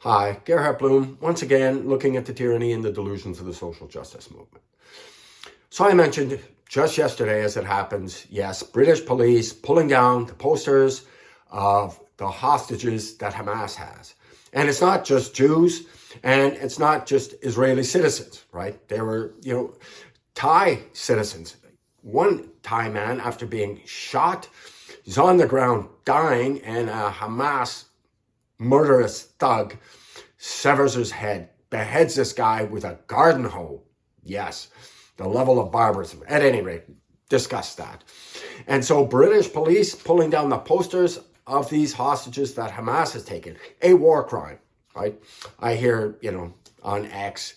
Hi, Gerhard Bloom, once again looking at the tyranny and the delusions of the social justice movement. So I mentioned just yesterday, as it happens, yes, British police pulling down the posters of the hostages that Hamas has. And it's not just Jews, and it's not just Israeli citizens, right? They were, Thai citizens. One Thai man, after being shot, he's on the ground dying, and a Hamas murderous thug severs his head, beheads this guy with a garden hoe. Yes, the level of barbarism. At any rate, discuss that. And so British police pulling down the posters of these hostages that Hamas has taken, a war crime, right? I hear, on X,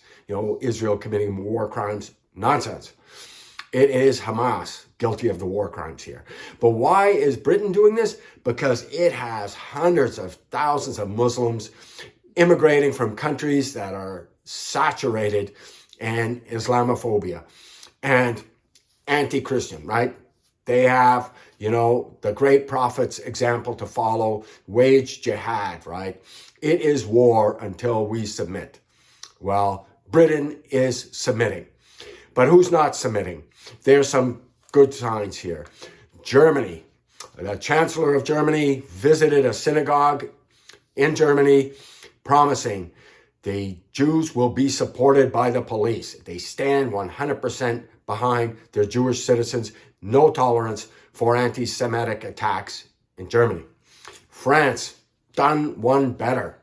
Israel committing war crimes. Nonsense. It is Hamas guilty of the war crimes here. But why is Britain doing this? Because it has hundreds of thousands of Muslims immigrating from countries that are saturated in Islamophobia and anti-Christian, right? They have, the great prophet's example to follow, wage jihad, right? It is war until we submit. Well, Britain is submitting. But who's not submitting? There's some good signs here. Germany, the Chancellor of Germany visited a synagogue in Germany promising the Jews will be supported by the police. They stand 100% behind their Jewish citizens. No tolerance for anti-Semitic attacks in Germany. France, done one better.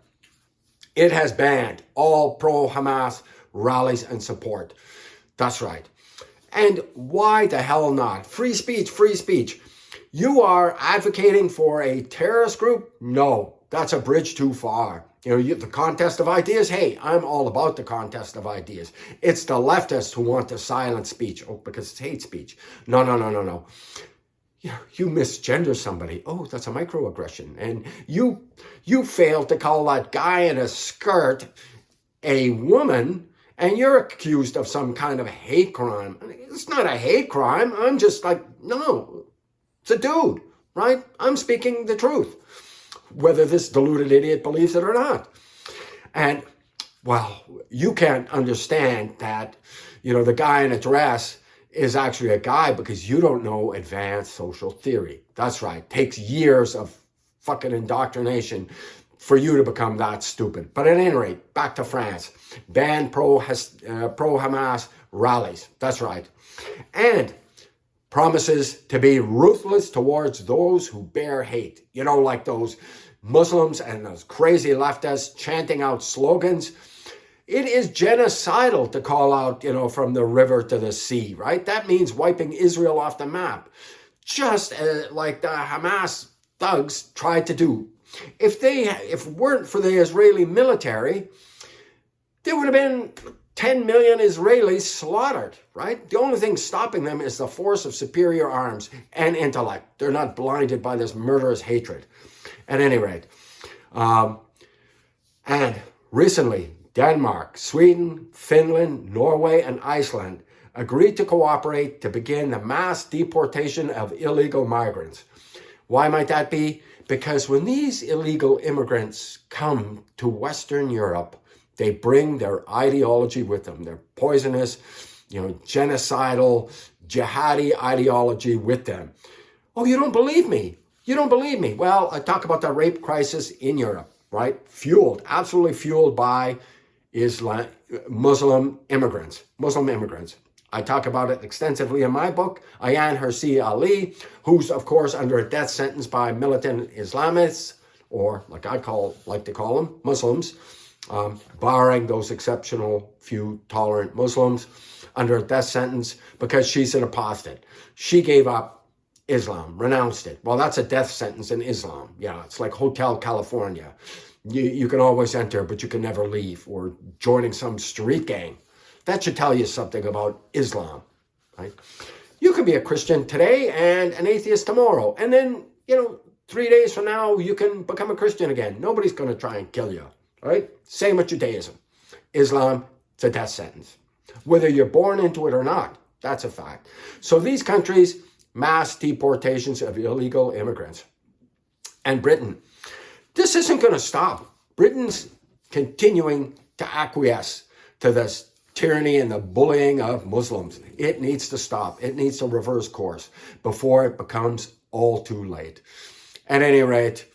It has banned all pro-Hamas rallies and support. That's right. And why the hell not? Free speech, free speech. You are advocating for a terrorist group? No, that's a bridge too far. The contest of ideas, hey, I'm all about the contest of ideas. It's the leftists who want to silence speech. Oh, because it's hate speech. No. You misgender somebody. Oh, that's a microaggression. And you failed to call that guy in a skirt a woman, and you're accused of some kind of hate crime. It's not a hate crime. I'm just like, no, it's a dude, right? I'm speaking the truth, whether this deluded idiot believes it or not. And, well, you can't understand that, the guy in a dress is actually a guy because you don't know advanced social theory. That's right. It takes years of fucking indoctrination for you to become that stupid. But at any rate, back to France. Ban pro-Hamas rallies. That's right. And promises to be ruthless towards those who bear hate. Like those Muslims and those crazy leftists chanting out slogans. It is genocidal to call out, from the river to the sea, right? That means wiping Israel off the map. Just like the Hamas thugs tried to do. If it weren't for the Israeli military, there would have been 10 million Israelis slaughtered, right? The only thing stopping them is the force of superior arms and intellect. They're not blinded by this murderous hatred. At any rate, and recently, Denmark, Sweden, Finland, Norway, and Iceland agreed to cooperate to begin the mass deportation of illegal migrants. Why might that be? Because when these illegal immigrants come to Western Europe, they bring their ideology with them, their poisonous, genocidal, jihadi ideology with them. Oh, you don't believe me? You don't believe me? Well, I talk about the rape crisis in Europe, right? Absolutely fueled by Muslim immigrants. I talk about it extensively in my book, Ayaan Hirsi Ali, who's, of course, under a death sentence by militant Islamists, or like to call them, Muslims, barring those exceptional few tolerant Muslims, under a death sentence because she's an apostate. She gave up Islam, renounced it. Well, that's a death sentence in Islam. Yeah, it's like Hotel California. You can always enter, but you can never leave, or joining some street gang. That should tell you something about Islam, right? You can be a Christian today and an atheist tomorrow. And then, 3 days from now, you can become a Christian again. Nobody's going to try and kill you, right? Same with Judaism. Islam, it's a death sentence. Whether you're born into it or not, that's a fact. So these countries, mass deportations of illegal immigrants. And Britain, this isn't going to stop. Britain's continuing to acquiesce to this tyranny and the bullying of Muslims. It needs to stop. It needs to reverse course before it becomes all too late. At any rate,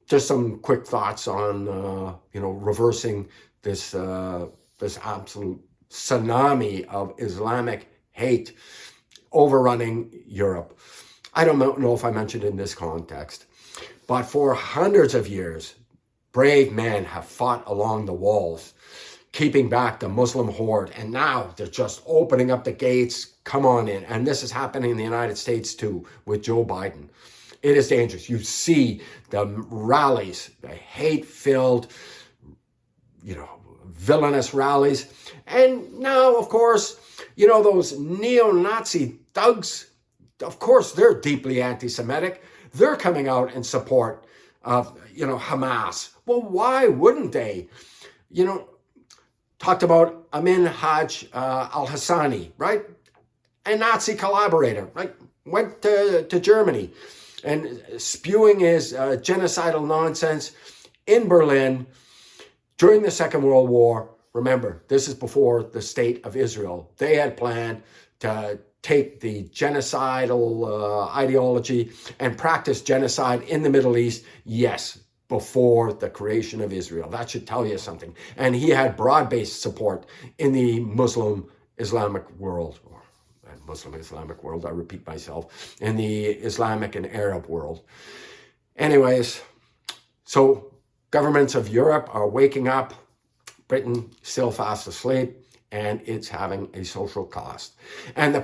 just some quick thoughts on reversing this absolute tsunami of Islamic hate overrunning Europe. I don't know if I mentioned in this context, but for hundreds of years, brave men have fought along the walls, keeping back the Muslim horde. And now they're just opening up the gates. Come on in. And this is happening in the United States too with Joe Biden. It is dangerous. You see the rallies, the hate-filled, villainous rallies. And now, of course, those neo-Nazi thugs, of course, they're deeply anti-Semitic. They're coming out in support of, Hamas. Well, why wouldn't they? Talked about Amin Haj al-Hassani, right? A Nazi collaborator, right? Went to Germany and spewing his genocidal nonsense in Berlin during the Second World War. Remember, this is before the state of Israel. They had planned to take the genocidal ideology and practice genocide in the Middle East, yes, before the creation of Israel. That should tell you something. And he had broad-based support in the Muslim Islamic world, I repeat myself, in the Islamic and Arab world. Anyways, so governments of Europe are waking up, Britain still fast asleep, and it's having a social cost. And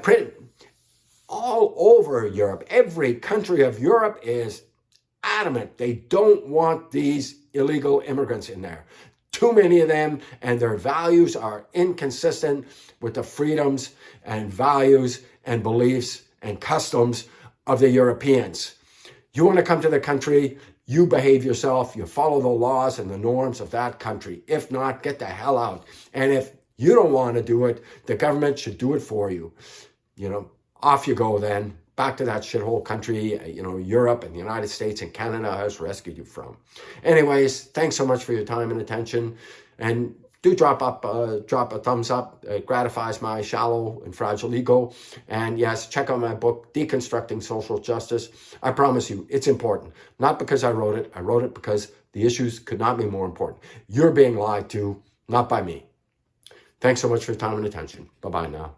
all over Europe, every country of Europe is adamant. They don't want these illegal immigrants in there. Too many of them, and their values are inconsistent with the freedoms and values and beliefs and customs of the Europeans. You want to come to the country, you behave yourself, you follow the laws and the norms of that country. If not, get the hell out. And if you don't want to do it, the government should do it for you. Off you go then, back to that shithole country, Europe and the United States and Canada has rescued you from. Anyways, thanks so much for your time and attention. And do drop a thumbs up. It gratifies my shallow and fragile ego. And yes, check out my book, Deconstructing Social Justice. I promise you, it's important. Not because I wrote it. I wrote it because the issues could not be more important. You're being lied to, not by me. Thanks so much for your time and attention. Bye-bye now.